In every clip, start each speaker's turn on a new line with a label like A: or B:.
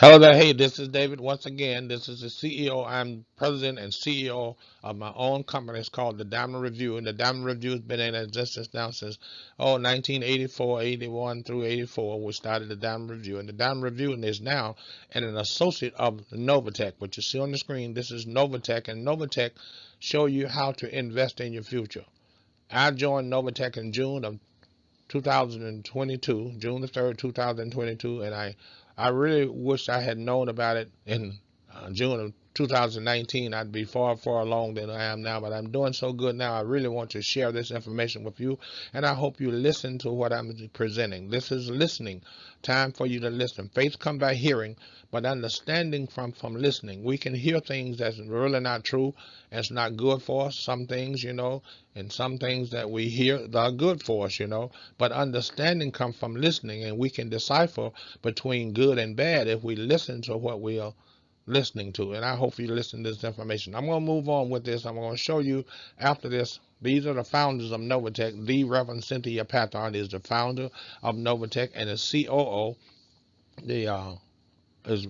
A: Hello there. Hey, this is David. Once again, this is the CEO. I'm president and CEO of my own company. It's called the Diamond Review. And the Diamond Review has been in existence now since 1984, 81 through 84. We started the Diamond Review. And the Diamond Review is now an associate of NOVATECH. What you see on the screen, this is NOVATECH. And NOVATECH show you how to invest in your future. I joined NOVATECH in June of 2022, June the 3rd, 2022, and I really wish I had known about it in June of 2019. I'd be far along than I am now, but I'm doing so good now. I really want to share this information with you, and I hope you listen to what I'm presenting. This is listening time for you to listen. Faith come by hearing, but understanding from listening. We can hear things that's really not true, and it's not good for us. Some things, and some things that we hear that are good for us, but understanding comes from listening, and we can decipher between good and bad if we listen to what we are listening to. And I hope you listen to this information. I'm going to move on with this. I'm going to show you after this. These are the founders of NOVATECH. The Reverend Cynthia Pathon is the founder of NOVATECH, and the COO is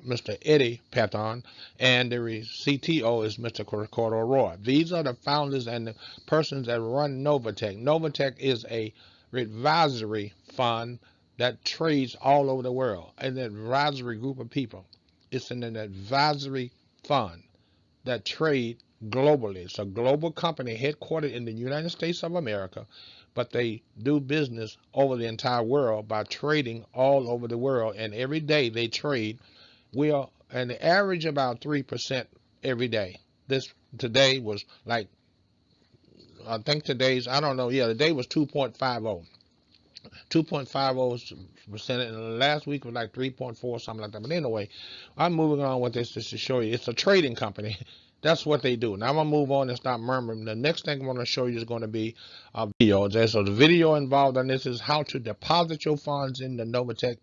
A: Mr. Eddie Pathon, and the CTO is Mr. Cordo Roy. These are the founders and the persons that run NOVATECH. NOVATECH is a advisory fund that trades all over the world, an advisory group of people. It's an advisory fund that trade globally. It's a global company headquartered in the United States of America, but they do business over the entire world by trading all over the world, and every day they trade. We are an average about 3% every day. This today was like, I think today's, I don't know, yeah, the day was 2.50. 2.50%, and last week was like 3.4, something like that. But anyway, I'm moving on with this just to show you. It's a trading company. That's what they do. Now I'm going to move on and stop murmuring. The next thing I'm going to show you is going to be a video. So the video involved in this is how to deposit your funds in the NOVATECH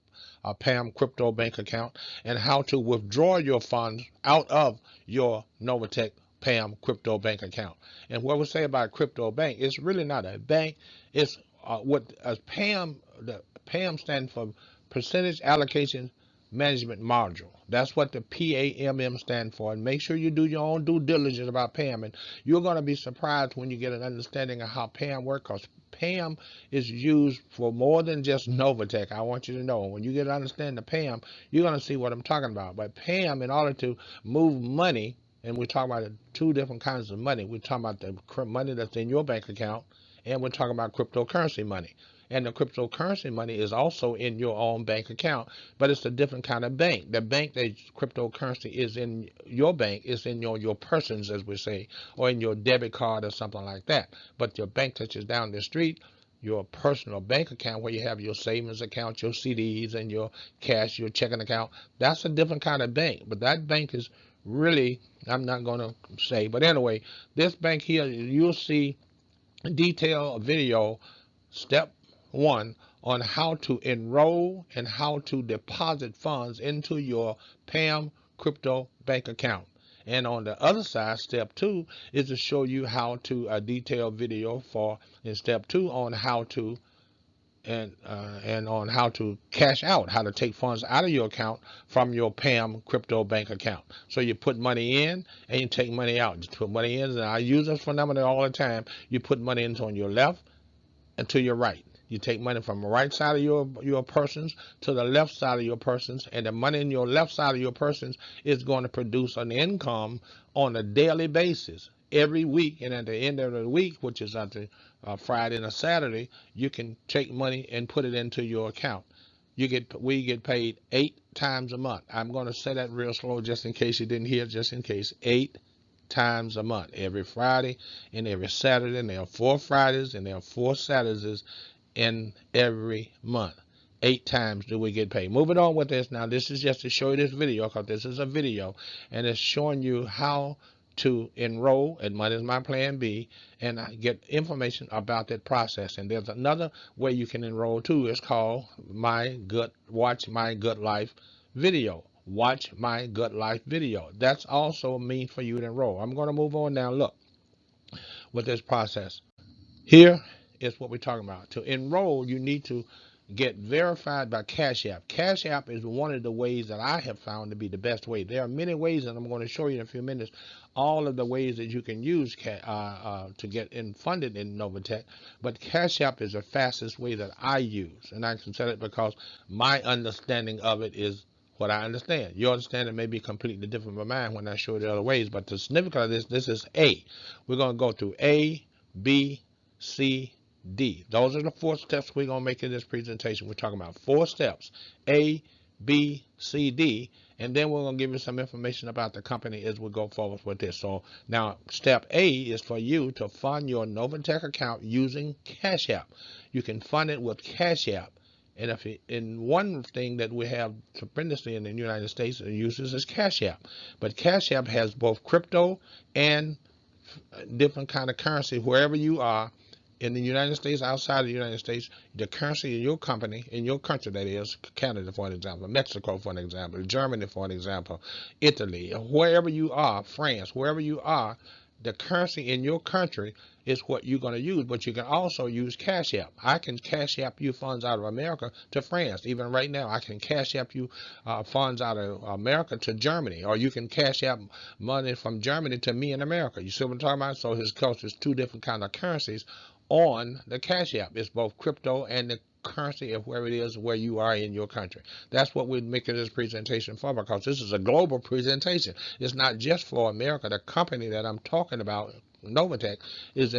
A: Pamm crypto bank account, and how to withdraw your funds out of your NOVATECH Pamm crypto bank account. And what we say about crypto bank, it's really not a bank. It's what Pamm, the Pamm stands for Percentage Allocation Management Module. That's what the PAMM stand for. And make sure you do your own due diligence about Pamm. And you're going to be surprised when you get an understanding of how Pamm works, because Pamm is used for more than just NOVATECH. I want you to know, when you get to understand the Pamm, you're going to see what I'm talking about. But Pamm, in order to move money, and we're talking about two different kinds of money. We're talking about the money that's in your bank account, and we're talking about cryptocurrency money. And the cryptocurrency money is also in your own bank account, but it's a different kind of bank. The bank that cryptocurrency is in your bank is in your persons, as we say, or in your debit card or something like that. But your bank that is down the street, your personal bank account where you have your savings account, your CDs, and your cash, your checking account, that's a different kind of bank. But that bank is really, I'm not going to say, but anyway, this bank here, you'll see detailed video, step one, on how to enroll and how to deposit funds into your Pamm crypto bank account. And on the other side, step two is to show you how to a detailed video for in step two on how to and on how to cash out, how to take funds out of your account from your Pamm crypto bank account. So you put money in and you take money out. Just put money in, and I use this phenomenon all the time. You put money into on your left and to your right. You take money from the right side of your persons to the left side of your persons, and the money in your left side of your persons is going to produce an income on a daily basis every week. And at the end of the week, which is at the Friday and a Saturday, you can take money and put it into your account. We get paid 8 times a month. I'm going to say that real slow just in case you didn't hear, just in case. 8 times a month, every Friday and every Saturday, and there are 4 Fridays and there are 4 Saturdays in every month. 8 times do we get paid. Moving on with this now, this is just to show you this video, because this is a video and it's showing you how to enroll at Money is My Plan B and get information about that process. And there's another way you can enroll too. It's called Watch My Gut Life video. Watch My Gut Life video. That's also a means for you to enroll. I'm going to move on now. Look, with this process. Here is what we're talking about. To enroll, you need to get verified by Cash App. Cash App is one of the ways that I have found to be the best way. There are many ways, and I'm going to show you in a few minutes all of the ways that you can use to get funded in NOVATECH. But Cash App is the fastest way that I use, and I can tell it because my understanding of it is what I understand. Your understanding may be completely different from mine when I show you the other ways, but the significance of this is A. We're going to go through A, B, C, D. Those are the 4 steps we're going to make in this presentation. We're talking about 4 steps, A, B, C, D, and then we're going to give you some information about the company as we go forward with this. So now step A is for you to fund your NOVATECH account using Cash App. You can fund it with Cash App. And one thing that we have tremendously in the United States that uses is Cash App. But Cash App has both crypto and different kind of currency wherever you are. In the United States, outside of the United States, the currency in your company, in your country, that is, Canada for an example, Mexico for an example, Germany for an example, Italy, wherever you are, France, wherever you are, the currency in your country is what you're going to use, but you can also use Cash App. I can Cash App you funds out of America to France. Even right now, I can Cash App you funds out of America to Germany, or you can Cash App money from Germany to me in America. You see what I'm talking about? So his there's 2 different kind of currencies on the Cash App. It's both crypto and the currency of where it is where you are in your country. That's what we're making this presentation for, because this is a global presentation. It's not just for America. The company that I'm talking about, NOVATECH, is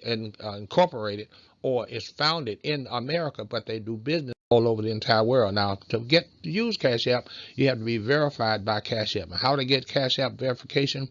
A: incorporated or is founded in America, but they do business all over the entire world. Now, to use Cash App, you have to be verified by Cash App. How to get Cash App verification?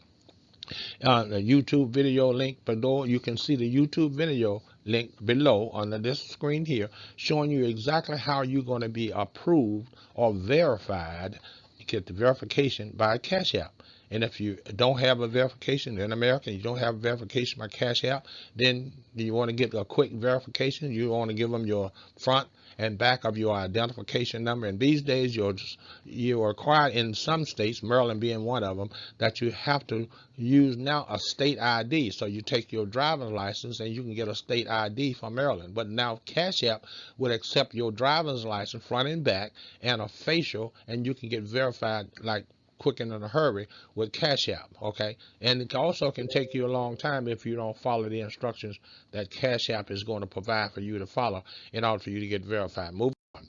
A: The YouTube video link below. You can see the YouTube video link below on this screen here, showing you exactly how you're going to be approved or verified, get the verification by Cash App. And if you don't have a verification in America, you don't have verification by Cash App, then you want to get a quick verification. You want to give them your front and back of your identification number. And these days, you're required in some states, Maryland being one of them, that you have to use now a state ID. So you take your driver's license and you can get a state ID from Maryland. But now Cash App would accept your driver's license front and back and a facial, and you can get verified like quick and in a hurry with Cash App, okay? And it also can take you a long time if you don't follow the instructions that Cash App is going to provide for you to follow in order for you to get verified. Move on.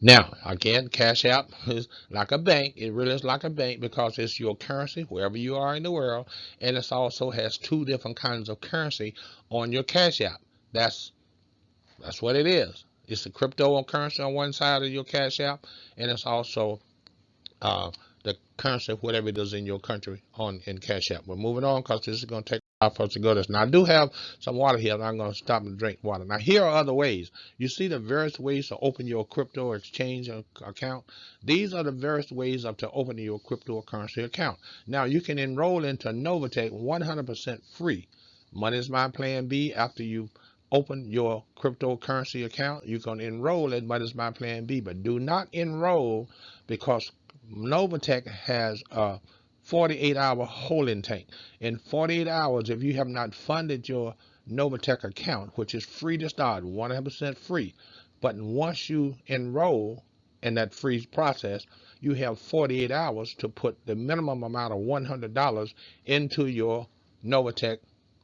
A: Now, again, Cash App is like a bank. It really is like a bank because it's your currency wherever you are in the world, and it also has 2 different kinds of currency on your Cash App. That's what it is. It's the cryptocurrency on one side of your Cash App, and it's also the currency of whatever it is in your country in Cash App. We're moving on because this is going to take a while for us to go to this. Now, I do have some water here, and I'm going to stop and drink water. Now, here are other ways. You see the various ways to open your crypto exchange account. These are the various ways to opening your cryptocurrency account. Now, you can enroll into NOVATECH 100% free. Money is my plan B. After you open your cryptocurrency account, you can enroll at Money is my plan B, but do not enroll because NOVATECH has a 48-hour holding tank. In 48 hours, if you have not funded your NOVATECH account, which is free to start, 100% free, but once you enroll in that free process, you have 48 hours to put the minimum amount of $100 into your NOVATECH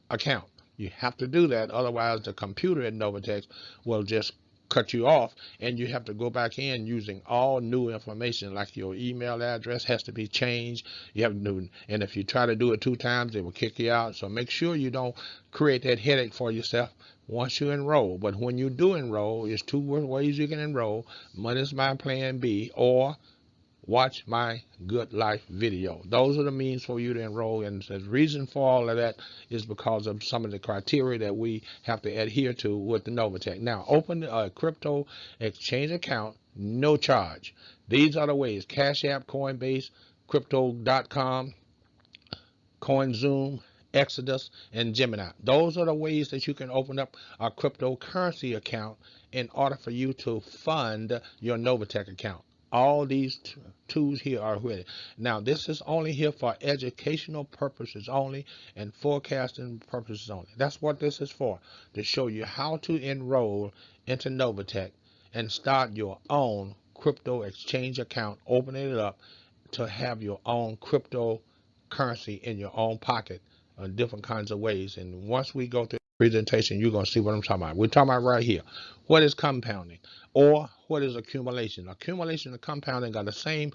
A: account. You have to do that, otherwise the computer at NOVATECH will just cut you off, and you have to go back in using all new information, like your email address has to be changed. You have to, and if you try to do it 2 times, it will kick you out. So make sure you don't create that headache for yourself once you enroll. But when you do enroll, there's 2 ways you can enroll: Money is my plan B, or watch my good life video. Those are the means for you to enroll, and the reason for all of that is because of some of the criteria that we have to adhere to with the NOVATECH. Now, open a crypto exchange account, no charge. These are the ways: Cash App, Coinbase, Crypto.com, CoinZoom, Exodus, and Gemini. Those are the ways that you can open up a cryptocurrency account in order for you to fund your NOVATECH account. All these tools here are ready. Now, this is only here for educational purposes only and forecasting purposes only. That's what this is for, to show you how to enroll into NOVATECH and start your own crypto exchange account, opening it up to have your own cryptocurrency in your own pocket in different kinds of ways. And once we go through the presentation, you're going to see what I'm talking about. We're talking about right here. What is compounding, or what is accumulation? Accumulation and compounding are the same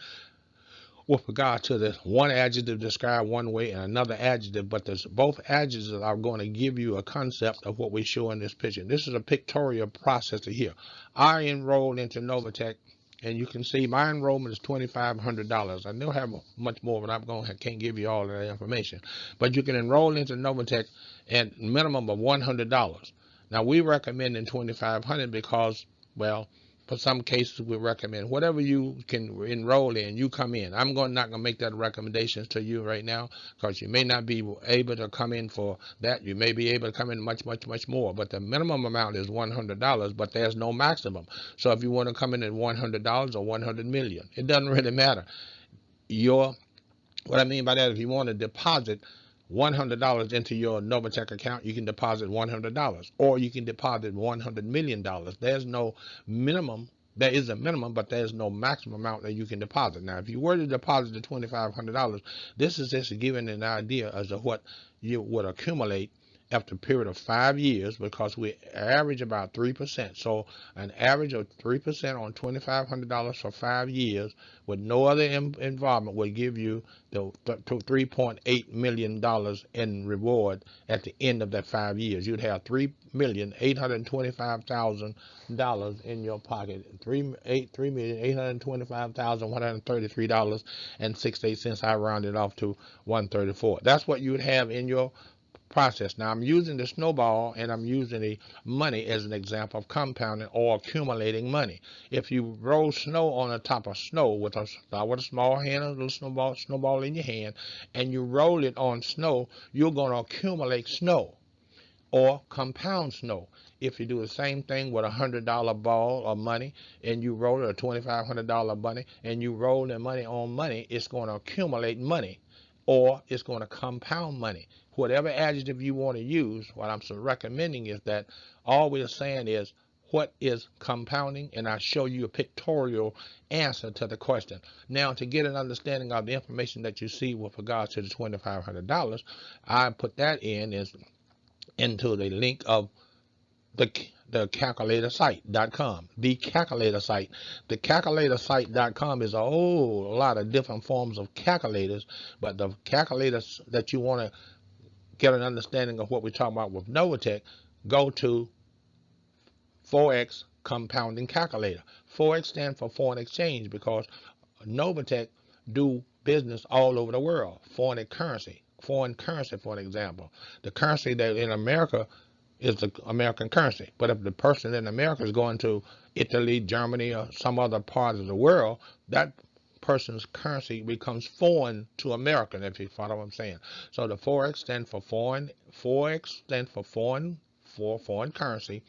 A: with regard to the one adjective described one way and another adjective, but there's both adjectives are going to give you a concept of what we show in this picture. This is a pictorial process here. I enrolled into NOVATECH, and you can see my enrollment is $2,500. I don't have much more, but can't give you all of that information. But you can enroll into NOVATECH at minimum of $100. Now we recommend in $2,500 because, well, for some cases, we recommend whatever you can enroll in, you come in. I'm not going to make that recommendation to you right now because you may not be able to come in for that. You may be able to come in much more. But the minimum amount is $100, but there's no maximum. So if you want to come in at $100 or 100 million, it doesn't really matter. What I mean by that, if you want to deposit $100 into your NOVATECH account, you can deposit $100, or you can deposit $100 million. There's no minimum. There is a minimum, but there's no maximum amount that you can deposit. Now, if you were to deposit the $2,500, this is just giving an idea as to what you would accumulate after a period of 5 years, because we average about 3%. So an average of 3% on $2,500 for 5 years with no other involvement will give you the $3.8 million in reward at the end of that 5 years. You'd have $3,825,000 in your pocket. $3,825,133.68. I rounded off to 134. That's what you would have in your process. Now I'm using the snowball and I'm using the money as an example of compounding or accumulating money. If you roll snow on the top of snow with a small hand, a little snowball in your hand, and you roll it on snow, you're going to accumulate snow or compound snow. If you do the same thing with $100 ball of money and you roll it, a $2,500 money, and you roll the money on money, it's going to accumulate money, or it's going to compound money. Whatever adjective you want to use, what I'm recommending is that all we're saying is, what is compounding? And I'll show you a pictorial answer to the question. Now, to get an understanding of the information that you see with regards to the $2,500, I put that into the link of the calculator-site.com, the calculator site. The calculator-site.com is a whole lot of different forms of calculators, but the calculators that you want to get an understanding of what we're talking about with NOVATECH, go to Forex Compounding Calculator. Forex stands for foreign exchange because NOVATECH do business all over the world. Foreign currency, for an example. The currency that in America is the American currency. But if the person in America is going to Italy, Germany, or some other part of the world, that person's currency becomes foreign to American, if you follow what I'm saying. So the Forex stands for foreign. Forex stands for foreign currency.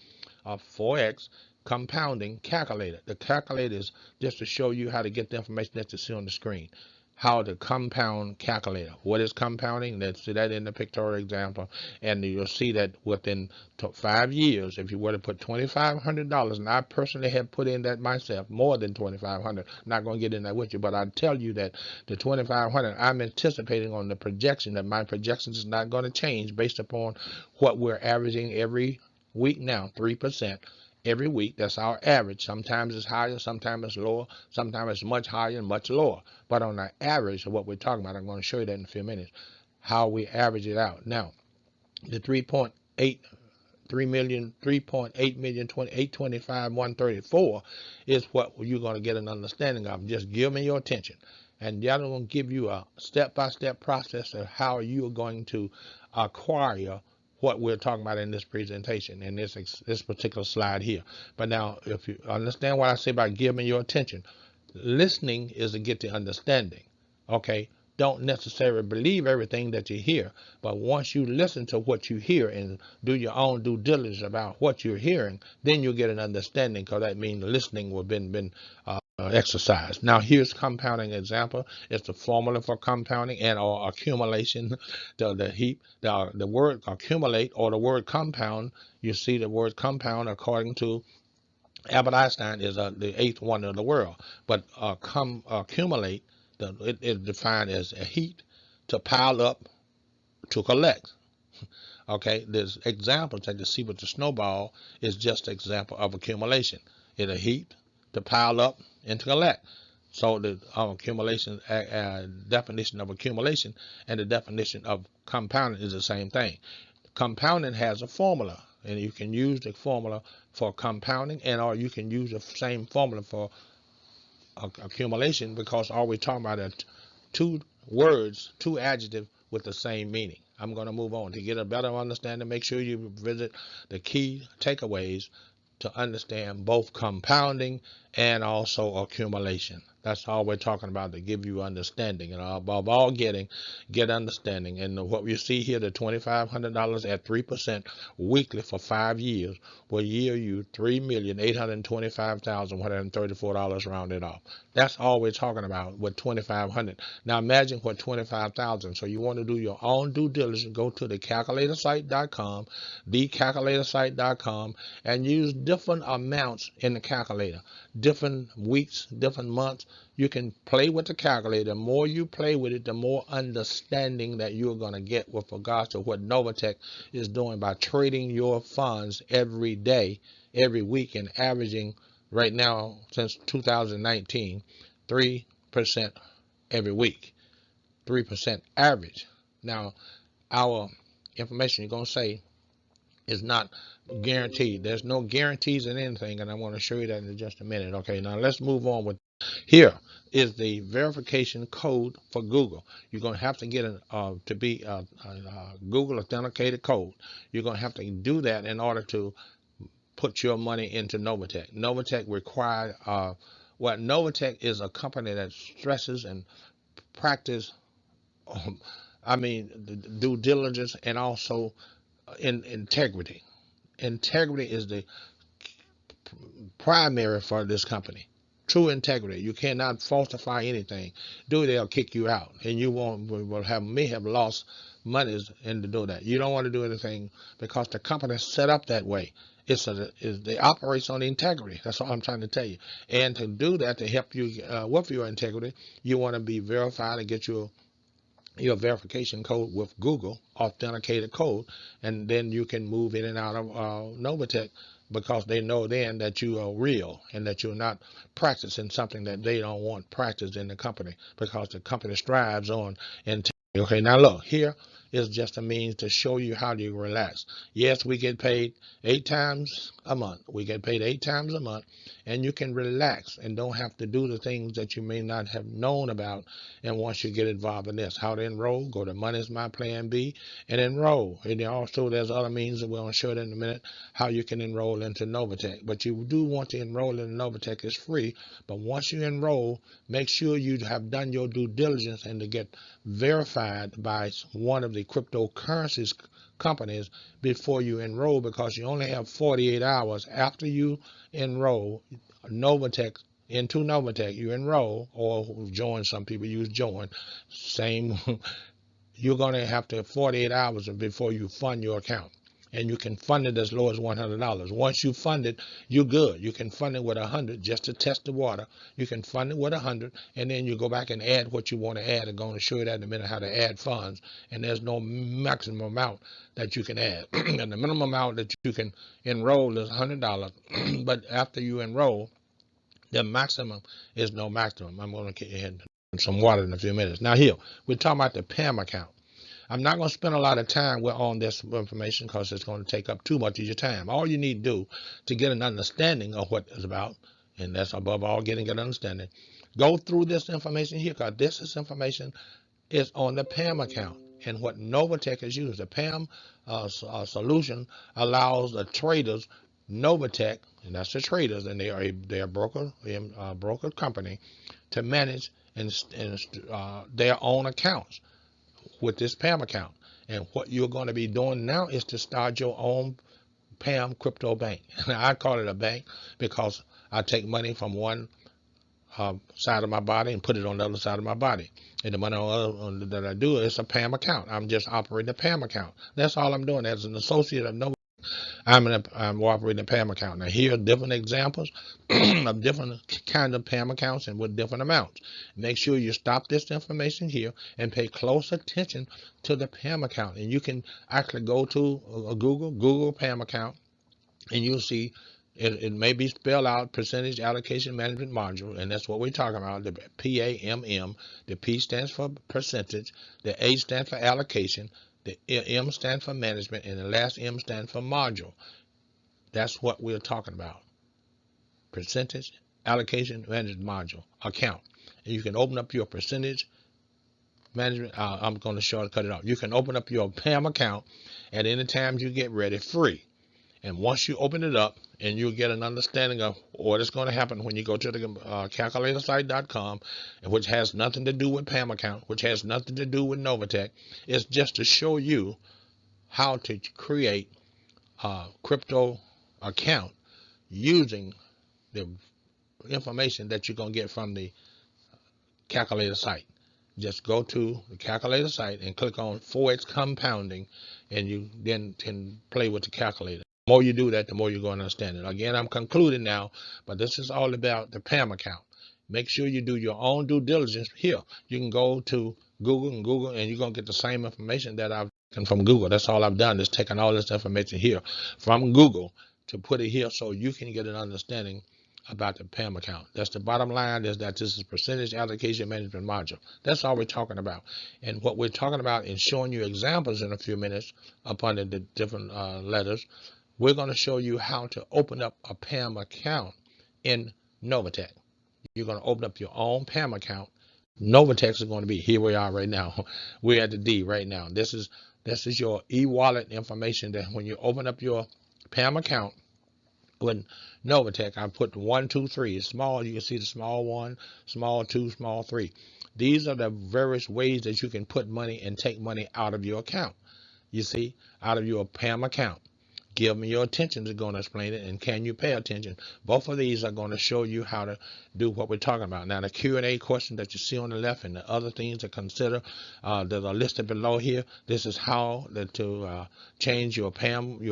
A: Forex Compounding Calculator. The calculator is just to show you how to get the information that you see on the screen. How to compound calculator. What is compounding? Let's see that in the pictorial example, and you'll see that within 5 years, if you were to put $2,500, and I personally have put in that myself, more than $2,500. Not going to get in that with you, but I tell you that the $2,500, I'm anticipating on the projection that my projection is not going to change based upon what we're averaging every week now, 3%. Every week, that's our average. Sometimes it's higher, sometimes it's lower, sometimes it's much higher and much lower. But on the average of what we're talking about, I'm going to show you that in a few minutes, how we average it out. Now, the 3.8,825,134 is what you're going to get an understanding of. Just give me your attention. And the other one will give you a step-by-step process of how you're going to acquire what we're talking about in this presentation, in this particular slide here. But now, if you understand what I say about giving your attention, listening is to get the understanding. Okay, don't necessarily believe everything that you hear, but once you listen to what you hear and do your own due diligence about what you're hearing, then you'll get an understanding, because that means listening will been exercise. Now here's compounding example. It's the formula for compounding and or accumulation. The word accumulate or the word compound, you see the word compound according to Albert Einstein is the eighth wonder of the world. But accumulate, it is defined as a heat, to pile up, to collect. Okay, there's examples that you see with the snowball is just an example of accumulation. It'll heat, to pile up, and to collect. So the accumulation definition of accumulation and the definition of compounding is the same thing. Compounding has a formula, and you can use the formula for compounding, and or you can use the same formula for accumulation, because all we're talking about are two words, two adjectives with the same meaning. I'm going to move on. To get a better understanding, make sure you visit the key takeaways to understand both compounding and also accumulation. That's all we're talking about, to give you understanding, and above all, get understanding. And what you see here, the $2,500 at 3% weekly for 5 years will yield you $3,825,134 rounded off. That's all we're talking about with 2,500. Now imagine what 25,000. So you want to do your own due diligence. Go to thecalculatorsite.com, thecalculatorsite.com, and use different amounts in the calculator, different weeks, different months. You can play with the calculator. The more you play with it, the more understanding that you're going to get with regards to what NOVATECH is doing by trading your funds every day, every week, and averaging right now since 2019, 3% every week, 3% average. Now, our information you're going to say is not guaranteed. There's no guarantees in anything, and I want to show you that in just a minute. Okay, now let's move on with. Here is the verification code for Google. You're going to have to get a Google authenticated code. You're going to have to do that in order to put your money into NOVATECH. NOVATECH required. NOVATECH is a company that stresses and practice. Due diligence and also integrity. Integrity is the primary for this company. True integrity. You cannot falsify anything. They'll kick you out, and you may have lost monies in to do that. You don't want to do anything because the company is set up that way. They operate on integrity. That's all I'm trying to tell you. And to do that, to help you with your integrity, you want to be verified and get your verification code with Google authenticated code, and then you can move in and out of NOVATECH, because they know then that you are real and that you're not practicing something that they don't want practiced in the company, because the company strives on integrity. Okay, now look, here is just a means to show you how to relax. Yes, we get paid 8 times a month. We get paid 8 times a month, and you can relax and don't have to do the things that you may not have known about. And once you get involved in this, how to enroll, go to Money is My Plan B and enroll. And also there's other means that we're going to show it in a minute, how you can enroll into NOVATECH. But you do want to enroll in NOVATECH. It's free. But once you enroll, make sure you have done your due diligence and to get verified by one of the cryptocurrencies companies before you enroll, because you only have 48 hours after you enroll into NOVATECH. You enroll or join. Some people use join. Same. You're going to have to 48 hours before you fund your account. And you can fund it as low as $100. Once you fund it, you're good. You can fund it with 100 just to test the water. You can fund it with 100, and then you go back and add what you want to add. I'm going to show you that in a minute, how to add funds. And there's no maximum amount that you can add. And the minimum amount that you can enroll is $100. But after you enroll, the maximum is no maximum. I'm going to get some water in a few minutes. Now here, we're talking about the Pamm account. I'm not going to spend a lot of time on this information because it's going to take up too much of your time. All you need to do to get an understanding of what it's about, and that's above all getting an understanding, go through this information here, because this information is on the Pamm account and what NOVATECH is used. The Pamm solution allows the traders, NOVATECH, and that's the traders, and they're a broker company, to manage their own accounts with this Pamm account. And what you're going to be doing now is to start your own Pamm crypto bank. I call it a bank because I take money from one side of my body and put it on the other side of my body. And the money that I do is a Pamm account. I'm just operating a Pamm account. That's all I'm doing as an associate of NOVATECH. I'm operating a Pamm account. Now here are different examples of different kind of Pamm accounts and with different amounts. Make sure you stop this information here and pay close attention to the Pamm account. And you can actually go to Google Pamm account, and you'll see it may be spelled out percentage allocation management module, and that's what we're talking about, the PAMM. The P stands for percentage, the A stands for allocation, the M stands for management, and the last M stands for module. That's what we're talking about. Percentage allocation management module account. And you can open up your percentage management. I'm going to shortcut it out. You can open up your Pamm account at any time you get ready, free. And once you open it up, and you'll get an understanding of what is going to happen when you go to the calculatorsite.com, which has nothing to do with Pamm account, which has nothing to do with NOVATECH. It's just to show you how to create a crypto account using the information that you're going to get from the calculator site. Just go to the calculator site and click on Forex compounding, and you then can play with the calculator. The more you do that, the more you're going to understand it. Again, I'm concluding now, but this is all about the Pamm account. Make sure you do your own due diligence here. You can go to Google, and you're going to get the same information that I've taken from Google. That's all I've done is taken all this information here from Google to put it here so you can get an understanding about the Pamm account. That's the bottom line, is that this is percentage allocation management module. That's all we're talking about. And what we're talking about in showing you examples in a few minutes upon the different letters, we're going to show you how to open up a Pamm account in NOVATECH. You're going to open up your own Pamm account. NOVATECH is going to be, here we are right now. We're at the D right now. This is your e-wallet information that when you open up your Pamm account with NOVATECH, I put 1, 2, 3. It's small. You can see the small 1, small 2, small 3. These are the various ways that you can put money and take money out of your account. You see, out of your Pamm account. Give me your attention is going to explain it, and can you pay attention? Both of these are going to show you how to do what we're talking about. Now, the Q&A question that you see on the left and the other things to consider that are listed below here. This is how to change your Pamm,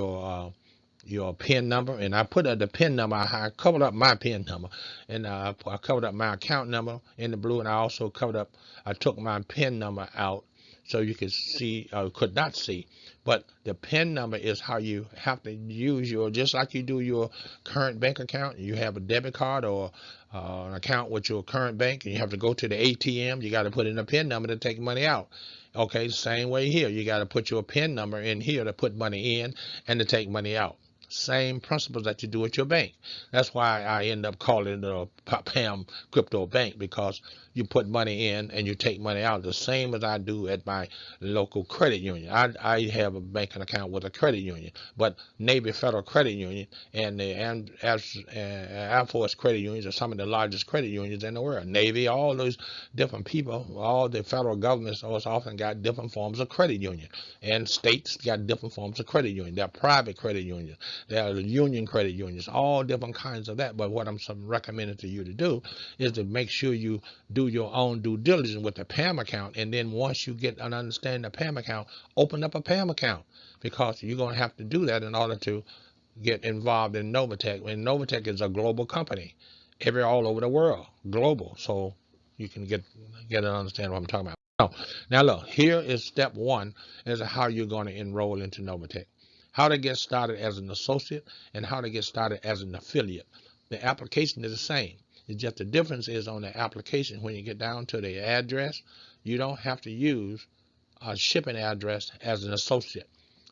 A: your PIN number, and I put the PIN number. I covered up my PIN number, and I covered up my account number in the blue, and I also covered up. I took my PIN number out so you could see, could not see. But the PIN number is how you have to use your, just like you do your current bank account. You have a debit card or an account with your current bank, and you have to go to the ATM. You got to put in a PIN number to take money out. Okay, same way here. You got to put your PIN number in here to put money in and to take money out. Same principles that you do at your bank. That's why I end up calling it a Pamm crypto bank, because you put money in and you take money out the same as I do at my local credit union. I have a banking account with a credit union, but Navy Federal Credit Union and the Air Force credit unions are some of the largest credit unions in the world. Navy, all those different people, all the federal governments often got different forms of credit union, and states got different forms of credit union. They're private credit unions. There are union credit unions, all different kinds of that. But what I'm recommending to you to do is to make sure you do your own due diligence with the Pamm account. And then once you get an understanding of Pamm account, open up a Pamm account, because you're going to have to do that in order to get involved in NOVATECH. And NOVATECH is a global company, all over the world, global. So you can get an understanding of what I'm talking about. Now look, here is step 1 as to how you're going to enroll into NOVATECH. How to get started as an associate and how to get started as an affiliate. The application is the same. It's just the difference is on the application, when you get down to the address, you don't have to use a shipping address as an associate,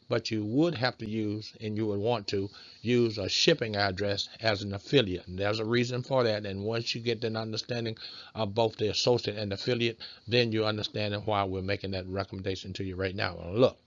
A: but you would have to use, and you would want to use, a shipping address as an affiliate. And there's a reason for that. And once you get an understanding of both the associate and affiliate, then you understand why we're making that recommendation to you right now. Well, look.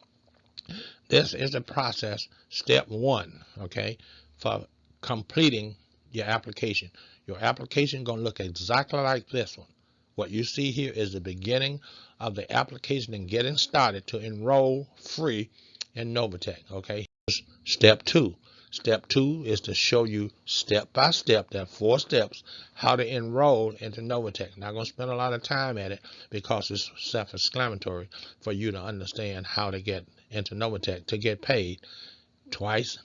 A: This is the process, step 1, okay, for completing your application. Your application going to look exactly like this one. What you see here is the beginning of the application and getting started to enroll free in NOVATECH, okay. Here's step 2. Step 2 is to show you step by step, there are 4 steps, how to enroll into NOVATECH. Not going to spend a lot of time at it because it's self-explanatory for you to understand how to get into NOVATECH to get paid twice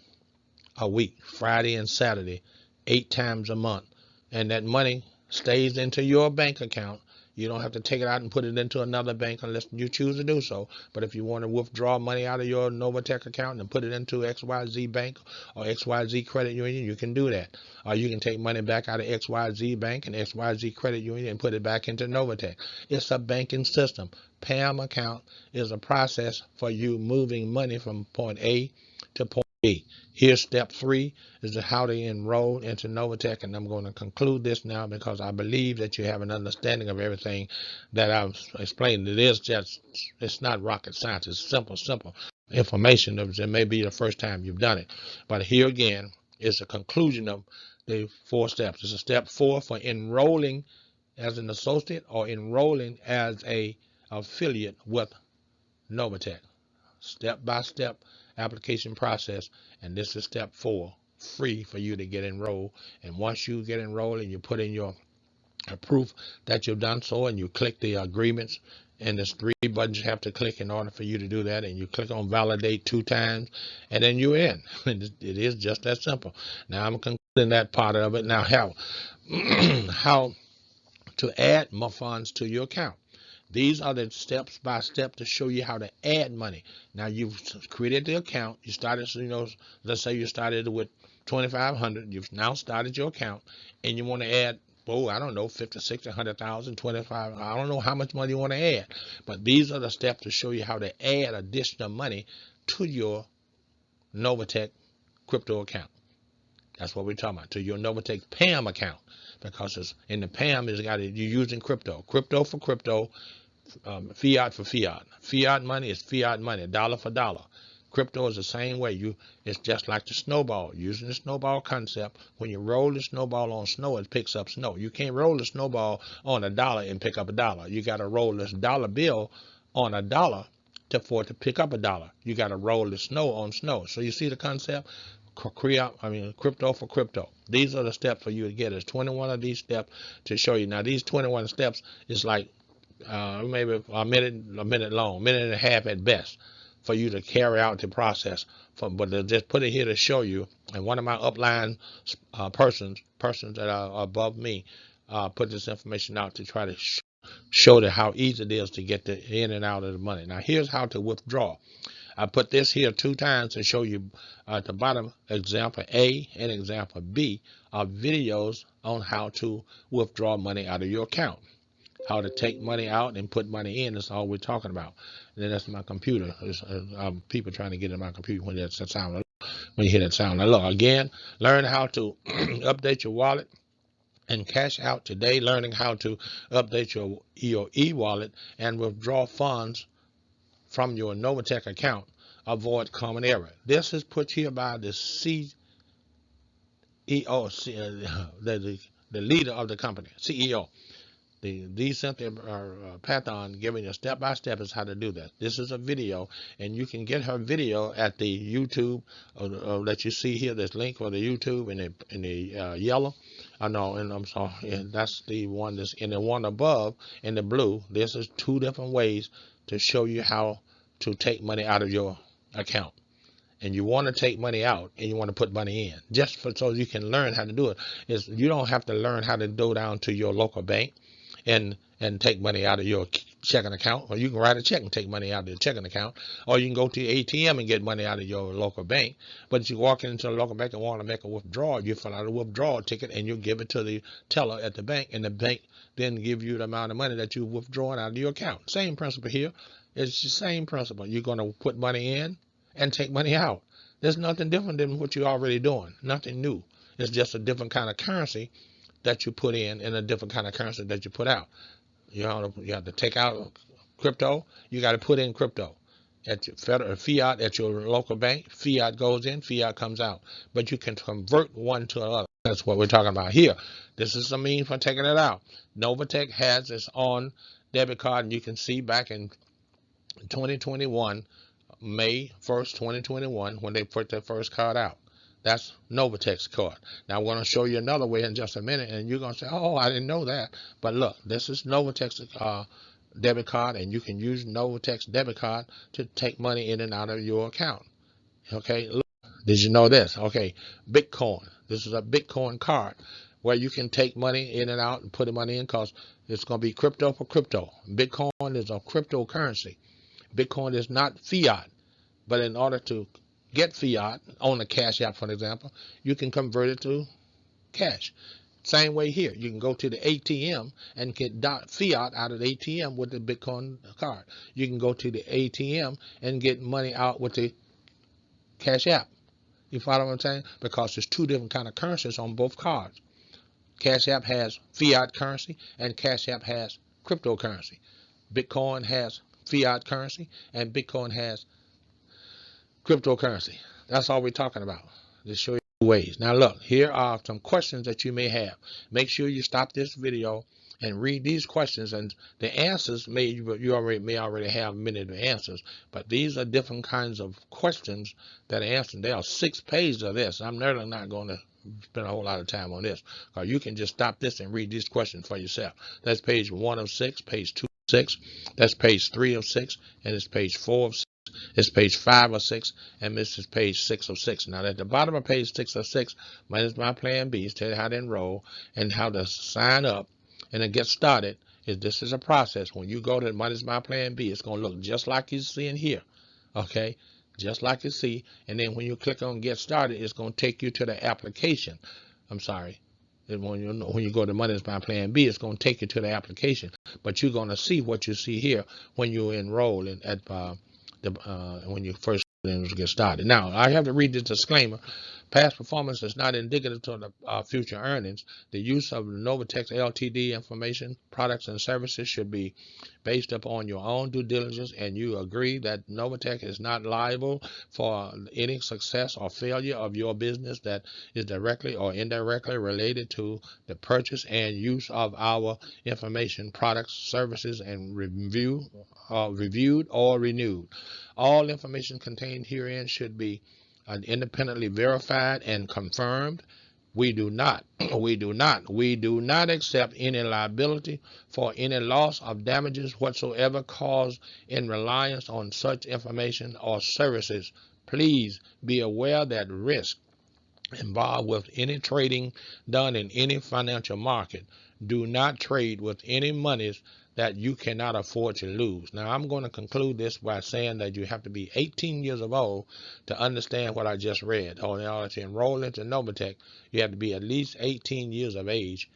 A: a week, Friday and Saturday, 8 times a month. And that money stays into your bank account. You don't have to take it out and put it into another bank unless you choose to do so. But if you want to withdraw money out of your NOVATECH account and put it into XYZ Bank or XYZ Credit Union, you can do that. Or you can take money back out of XYZ Bank and XYZ Credit Union and put it back into NOVATECH. It's a banking system. Pamm account is a process for you moving money from point A to point B. Here's step 3 is how to enroll into NOVATECH, and I'm going to conclude this now because I believe that you have an understanding of everything that I've explained. It's not rocket science. It's simple information. It may be the first time you've done it, but here again is the conclusion of the 4 steps. It's a step 4 for enrolling as an associate or enrolling as a affiliate with NOVATECH. Step-by-step application process, and this is step 4, free for you to get enrolled. And once you get enrolled and you put in your proof that you've done so, and you click the agreements, and there's 3 buttons you have to click in order for you to do that, and you click on validate 2 times, and then you're in. It is just that simple. Now I'm concluding that part of it. Now how to add more funds to your account. These are the steps by step to show you how to add money. Now you've created the account. You started, let's say you started with $2,500. You've now started your account, and you want to add, I don't know, 50, 60, 100,000, 25. I don't know how much money you want to add, but these are the steps to show you how to add additional money to your NOVATECH crypto account. That's what we're talking about, to your NOVATECH Pamm account, because it's in the Pamm you're using crypto for crypto, fiat for fiat. Fiat money is fiat money, dollar for dollar. Crypto is the same way. It's just like the snowball. Using the snowball concept, when you roll the snowball on snow, it picks up snow. You can't roll the snowball on a dollar and pick up a dollar. You got to roll this dollar bill on a dollar for it to pick up a dollar. You got to roll the snow on snow. So you see the concept? Crypto for crypto. These are the steps for you to get. There's 21 of these steps to show you. Now these 21 steps is like maybe a minute long, minute and a half at best, for you to carry out the process. But they'll just put it here to show you. And one of my upline persons that are above me, put this information out to try to show that how easy it is to get the in and out of the money. Now here's how to withdraw. I put this here 2 times to show you at the bottom, example A and example B are videos on how to withdraw money out of your account. How to take money out and put money in. That's all we're talking about. And then that's my computer. People trying to get in my computer when you hear that sound. Now look, again, learn how to update your wallet and cash out today. Learning how to update your e-wallet and withdraw funds from your NOVATECH account. Avoid common error. This is put here by the CEO, the leader of the company, CEO. The Cynthia Patton giving you step-by-step is how to do that. This is a video, and you can get her video at the YouTube that you see here. This link for the YouTube in the yellow. No, and I'm sorry, and that's the one that's in the one above in the blue. This is 2 different ways to show you how to take money out of your account. And you want to take money out and you want to put money in, just so you can learn how to do it. You don't have to learn how to go down to your local bank and take money out of your checking account, or you can write a check and take money out of your checking account, or you can go to your ATM and get money out of your local bank. But if you walk into a local bank and want to make a withdrawal, you fill out a withdrawal ticket and you give it to the teller at the bank, and the bank then give you the amount of money that you've withdrawn out of your account. Same principle here. It's the same principle. You're going to put money in and take money out. There's nothing different than what you're already doing. Nothing new. It's just a different kind of currency that you put in and a different kind of currency that you put out. You have to take out crypto. You got to put in crypto. At your fiat at your local bank, fiat goes in, fiat comes out. But you can convert one to another. That's what we're talking about here. This is the means for taking it out. NOVATECH has its own debit card, and you can see back in 2021, May 1st, 2021, when they put their first card out. That's NOVATECH's card. Now I'm going to show you another way in just a minute, and you're going to say, oh, I didn't know that. But look, this is NOVATECH's debit card, and you can use NOVATECH's debit card to take money in and out of your account. Okay, look, Did you know this? Okay, Bitcoin. This is a Bitcoin card where you can take money in and out and put the money in because it's going to be crypto for crypto. Bitcoin is a cryptocurrency. Bitcoin is not fiat, but in order to get fiat on the Cash App, for example, you can convert it to cash. Same way here. You can go to the ATM and get fiat out of the ATM with the Bitcoin card. You can go to the ATM and get money out with the Cash App. You follow what I'm saying? Because there's two different kind of currencies on both cards. Cash App has fiat currency and Cash App has cryptocurrency. Bitcoin has fiat currency and Bitcoin has cryptocurrency. That's all we're talking about. To show you ways. Now look, here are some questions that you may have. Make sure you stop this video and read these questions, and the answers may already have many of the answers, but these are different kinds of questions that are answered. There are 6 pages of this. I'm really not going to spend a whole lot of time on this, because you can just stop this and read these questions for yourself. That's page 1 of 6, page 2 of 6, that's page 3 of 6, and it's page 4 of 6. It's page 5 of 6, and this is page 6 of 6. Now, at the bottom of page 6 of 6, minus my plan B, tell you how to enroll and how to sign up and then get started. This is a process. When you go to minus my plan B, it's going to look just like you see in here. Okay? Just like you see. And then when you click on get started, it's going to take you to the application. I'm sorry. When you go to minus my plan B, it's going to take you to the application. But you're going to see what you see here when you enroll when you first get started. Now, I have to read this disclaimer. Past performance is not indicative to the future earnings. The use of NOVATECH Ltd. Information, products, and services should be based upon your own due diligence, and you agree that NOVATECH is not liable for any success or failure of your business that is directly or indirectly related to the purchase and use of our information, products, services, and reviewed or renewed. All information contained herein should be independently verified and confirmed. We do not accept any liability for any loss of damages whatsoever caused in reliance on such information or services. Please be aware that risk involved with any trading done in any financial market. Do not trade with any monies that you cannot afford to lose. Now, I'm going to conclude this by saying that you have to be 18 years of old to understand what I just read. In order to enroll into NOVATECH, you have to be at least 18 years of age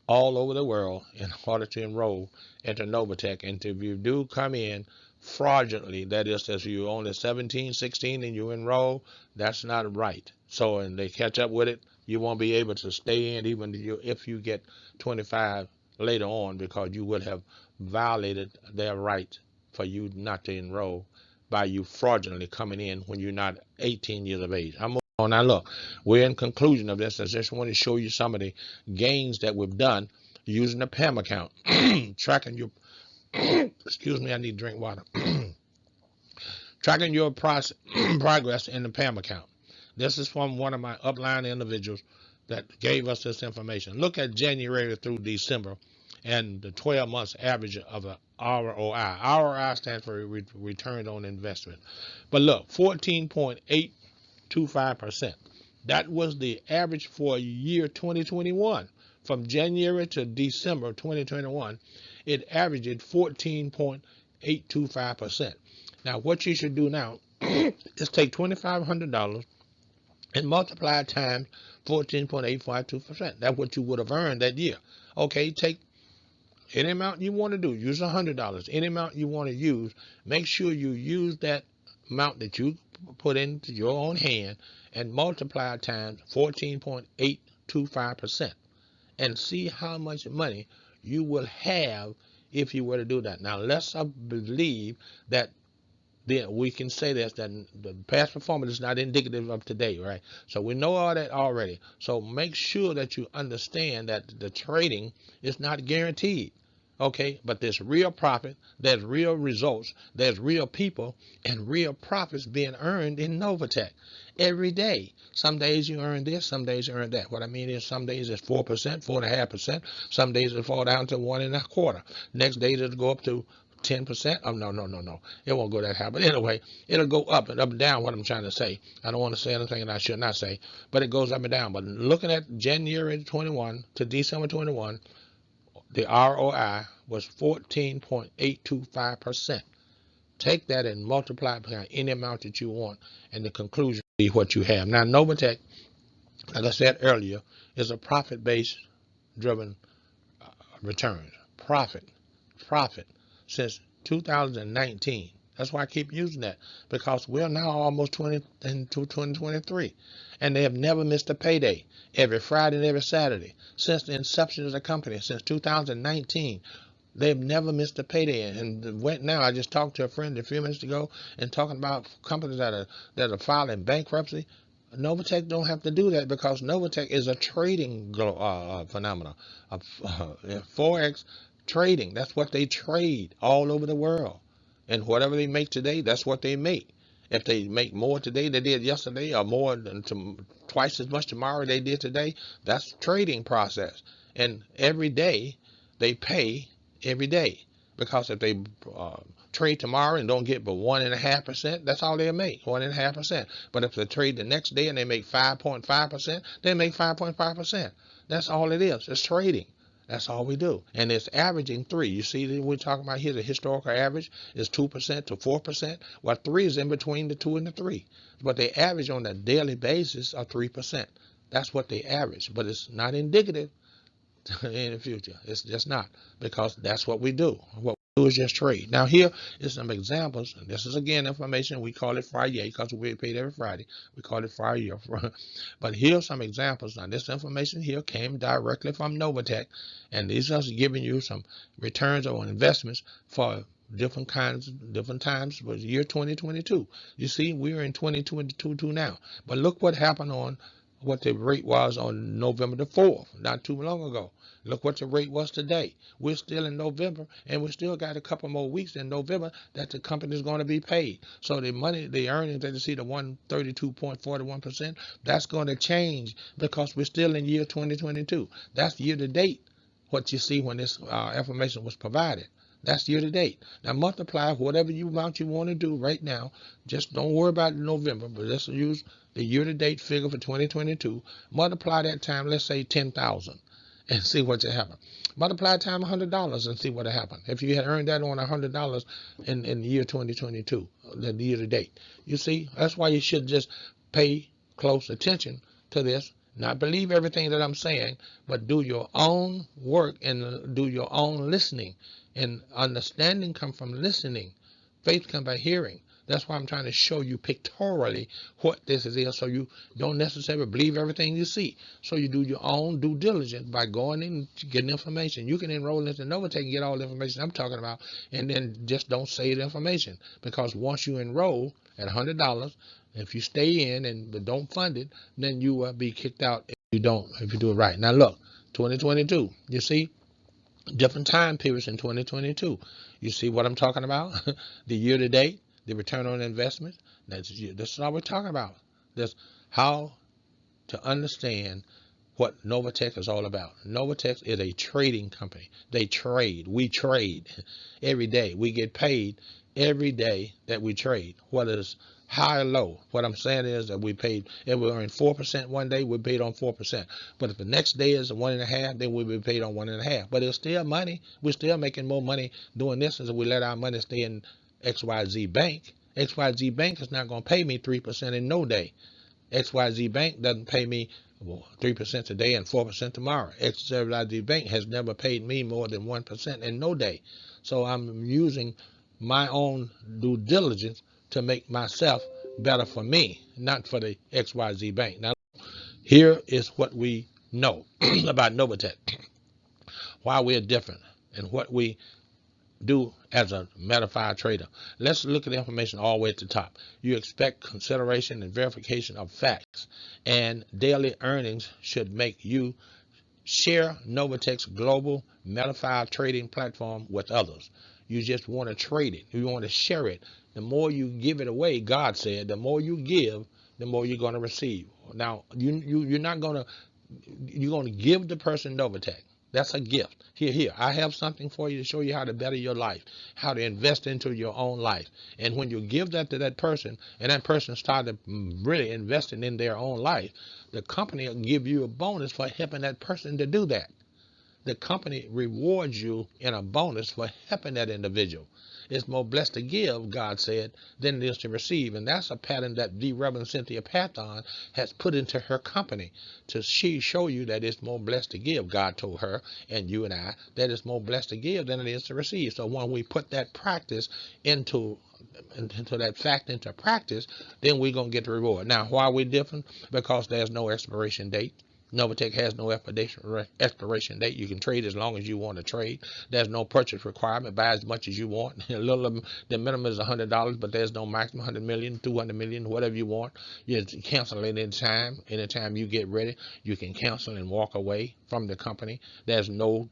A: all over the world in order to enroll into NOVATECH. And if you do come in fraudulently, that is, if you're only 17, 16 and you enroll, that's not right. So, and they catch up with it, you won't be able to stay in even if you get 25 later on, because you would have violated their right for you not to enroll by you fraudulently coming in when you're not 18 years of age. I'm moving on. Now look, we're in conclusion of this. I just want to show you some of the gains that we've done using the Pamm account. Tracking your excuse me, I need to drink water. Tracking your progress in the Pamm account. This is from one of my upline individuals that gave us this information. Look at January through December and the 12 months average of a ROI. ROI stands for return on investment. But look, 14.825%. That was the average for year 2021. From January to December 2021, it averaged 14.825%. Now, what you should do now is take $2,500 and multiply it times 14.852%. That's what you would have earned that year. Okay, take any amount you want to do. Use $100. Any amount you want to use. Make sure you use that amount that you put into your own hand and multiply it times 14.825%. And see how much money you will have if you were to do that. Now, let's believe that we can say this, that the past performance is not indicative of today, right? So we know all that already. So make sure that you understand that the trading is not guaranteed. Okay, but there's real profit, there's real results, there's real people, and real profits being earned in NOVATECH every day. Some days you earn this, some days you earn that. What I mean is some days it's 4%, 4.5%. Some days it'll fall down to 1.25%. Next days it'll go up to 10%. Oh, no. It won't go that high. But anyway, it'll go up and down, what I'm trying to say. I don't want to say anything that I should not say, but it goes up and down. But looking at January 21 to December 21, the ROI was 14.825%. Take that and multiply it by any amount that you want, and the conclusion will be what you have. Now, NOVATECH, like I said earlier, is a profit-based driven returns. Profit since 2019. That's why I keep using that, because we're now almost 20 into 2023, and they have never missed a payday. Every Friday and every Saturday since the inception of the company, since 2019. They've never missed a payday. And right now, I just talked to a friend a few minutes ago and talking about companies that are filing bankruptcy. NOVATECH don't have to do that, because NOVATECH is a trading phenomenon. Forex trading, that's what they trade all over the world. And whatever they make today, that's what they make. If they make more today than they did yesterday, or more than twice as much tomorrow they did today, that's trading process. And every day they pay every day, because if they trade tomorrow and don't get but 1.5%, that's all they'll make, 1.5%. But if they trade the next day and they make 5.5%, they make 5.5%. That's all it is. It's trading. That's all we do. And it's averaging 3. You see that we're talking about here, the historical average is 2% to 4%. Well, 3 is in between the 2 and the 3. But they average on a daily basis of 3%. That's what they average. But it's not indicative in the future. It's just not, because that's what we do. What we do is just trade. Now, here is some examples. And this is, again, information. We call it Friday because we paid every Friday. We call it Friday. But here's some examples. Now, this information here came directly from NOVATECH, and these are giving you some returns on investments for different times for the year 2022. You see, we're in 2022 now. But look what happened on what the rate was on November the 4th, not too long ago. Look what the rate was today. We're still in November, and we still got a couple more weeks in November that the company is going to be paid. So the money, the earnings that you see, the 132.41%, that's going to change, because we're still in year 2022. That's year to date, what you see when this information was provided. That's year to date. Now multiply whatever amount you want to do right now. Just don't worry about November, but let's use the year to date figure for 2022. Multiply that time, let's say 10,000, and see what will happen. Multiply time $100 and see what will happen. If you had earned that on $100 in the year 2022, the year to date, you see, that's why you should just pay close attention to this. Not believe everything that I'm saying, but do your own work and do your own listening. And understanding comes from listening. Faith comes by hearing. That's why I'm trying to show you pictorially what this is, so you don't necessarily believe everything you see. So you do your own due diligence by going in to getting information. You can enroll into NOVATECH and get all the information I'm talking about, and then just don't say the information. Because once you enroll at $100, if you stay in and don't fund it, then you will be kicked out if you do it right. Now look, 2022, you see, different time periods in 2022. You see what I'm talking about? The year to date, the return on investment. This is all we're talking about. This how to understand what NOVATECH is all about. NOVATECH is a trading company. They trade. We trade every day. We get paid every day that we trade, whether it's high or low. What I'm saying is that we paid, if we earn 4% one day, we're paid on 4%. But if the next day is 1.5, then we'll be paid on 1.5. But it's still money. We're still making more money doing this as we let our money stay in XYZ Bank. XYZ Bank is not going to pay me 3% in no day. XYZ Bank doesn't pay me 3% today and 4% tomorrow. XYZ Bank has never paid me more than 1% in no day. So I'm using my own due diligence to make myself better for me, not for the XYZ Bank. Now, here is what we know about NOVATECH, why we're different, and what we do as a modified trader. Let's look at the information all the way at the top. You expect consideration and verification of facts, and daily earnings should make you share NOVATECH's global modified trading platform with others. You just want to trade it. You want to share it. The more you give it away, God said, the more you give, the more you're going to receive. Now, you're going to give the person NOVATECH. That's a gift. Here, I have something for you to show you how to better your life, how to invest into your own life. And when you give that to that person, and that person started really investing in their own life, the company will give you a bonus for helping that person to do that. The company rewards you in a bonus for helping that individual. It's more blessed to give, God said, than it is to receive. And that's a pattern that the Reverend Cynthia Patton has put into her company to show you that it's more blessed to give. God told her and you and I that it's more blessed to give than it is to receive. So when we put that practice into that fact into practice, then we're going to get the reward. Now, why are we different? Because there's no expiration date. NOVATECH has no expiration date. You can trade as long as you want to trade. There's no purchase requirement. Buy as much as you want. The minimum is $100, but there's no maximum. 100 million, 200 million, whatever you want. You cancel it anytime. Anytime you get ready, you can cancel and walk away from the company. There's no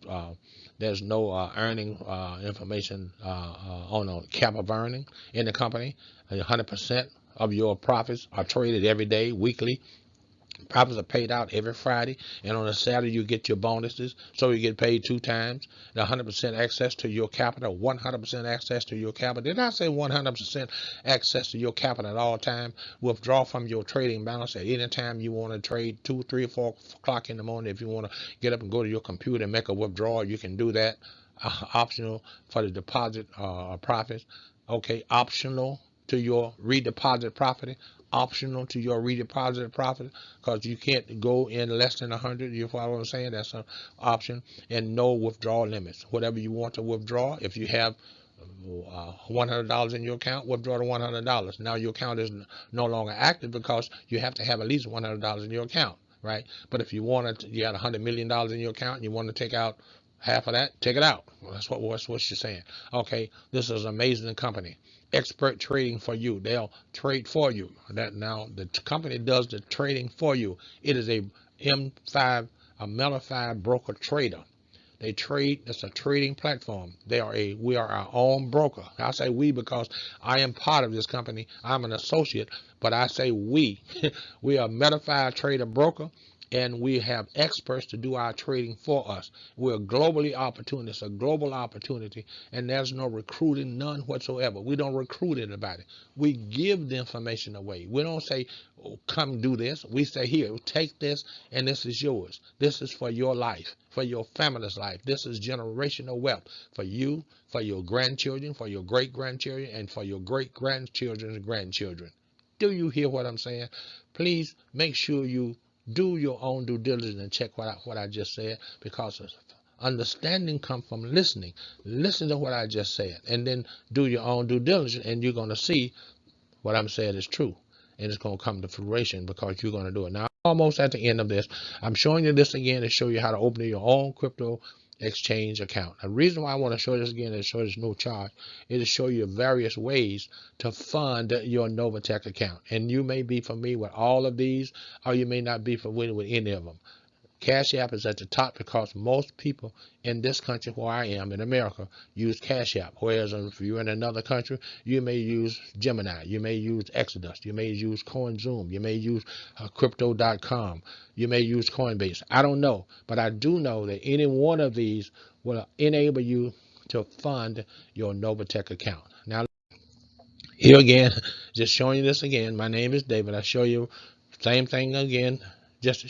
A: earning information on a cap of earning in the company. 100% of your profits are traded every day, weekly. Profits are paid out every Friday, and on a Saturday you get your bonuses, so you get paid 2 times. The 100% access to your capital, 100% access to your capital. Did I say 100% access to your capital at all times? Withdraw from your trading balance at any time you want to trade, 2, 3, 4 o'clock in the morning. If you want to get up and go to your computer and make a withdrawal, you can do that. Optional for the deposit profits. Okay, optional to your redeposit profit, optional to your redeposit profit, because you can't go in less than 100. You follow what I'm saying? That's an option. And no withdrawal limits. Whatever you want to withdraw, if you have $100 in your account, withdraw the $100. Now your account is no longer active because you have to have at least $100 in your account, right? But if you wanted, you got $100 million in your account and you want to take out half of that, take it out. Well, that's what you're saying. Okay, this is an amazing company. Expert trading for you. They'll trade for you. That now the company does the trading for you. It is a M5, a Melify broker trader. They trade. It's a trading platform. We are our own broker. I say we because I am part of this company. I'm an associate, but I say we. We are a Melify trader broker, and we have experts to do our trading for us. We're globally opportunity. It's a global opportunity, and there's no recruiting, none whatsoever. We don't recruit anybody. We give the information away. We don't say, oh, come do this. We say, here, take this, and this is yours. This is for your life, for your family's life. This is generational wealth for you, for your grandchildren, for your great-grandchildren, and for your great-grandchildren's grandchildren. Do you hear what I'm saying? Please make sure you do your own due diligence and check what I just said, because understanding comes from listening. Listen to what I just said, and then do your own due diligence, and you're going to see what I'm saying is true, and it's going to come to fruition because you're going to do it. Now, almost at the end of this, I'm showing you this again to show you how to open your own crypto exchange account. The reason why I want to show this again and show this no charge is to show you various ways to fund your NOVATECH account. And you may be familiar with all of these, or you may not be familiar with any of them. Cash App is at the top because most people in this country where I am in America use Cash App. Whereas if you're in another country, you may use Gemini, you may use Exodus, you may use CoinZoom, you may use Crypto.com, you may use Coinbase. I don't know, but I do know that any one of these will enable you to fund your NOVATECH account. Now, here again, just showing you this again. My name is David. I show you same thing again, just to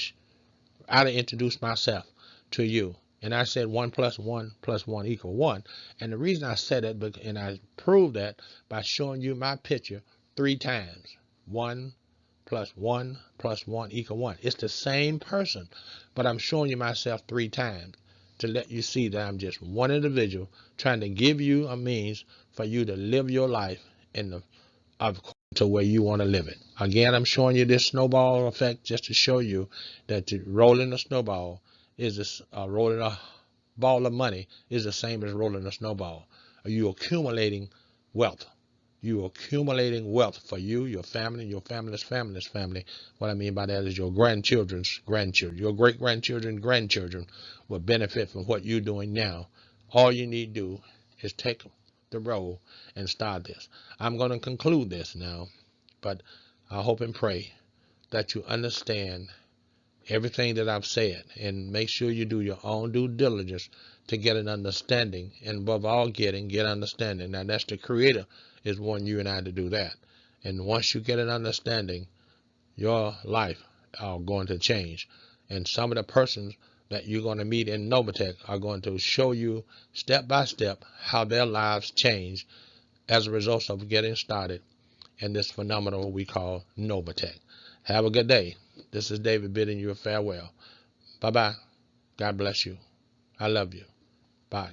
A: I to introduce myself to you. And I said 1 + 1 + 1 = 1. And the reason I said it, and I proved that by showing you my picture 3 times. 1 + 1 + 1 = 1. It's the same person, but I'm showing you myself 3 times to let you see that I'm just one individual trying to give you a means for you to live your life in the to where you want to live it. Again, I'm showing you this snowball effect just to show you that rolling a snowball is rolling a ball of money is the same as rolling a snowball. You're accumulating wealth. You're accumulating wealth for you, your family, your family's family. What I mean by that is your grandchildren's grandchildren, your great-grandchildren's grandchildren will benefit from what you're doing now. All you need to do is take the roll and start this. I'm going to conclude this now, but I hope and pray that you understand everything that I've said, and make sure you do your own due diligence to get an understanding, and above all, get understanding. Now that's the Creator is wanting you and I to do that. And once you get an understanding, your life are going to change. And some of the persons that you're going to meet in NOVATECH are going to show you step by step how their lives change as a result of getting started in this phenomenon we call NOVATECH. Have a good day. This is David bidding you a farewell. Bye-bye. God bless you. I love you. Bye.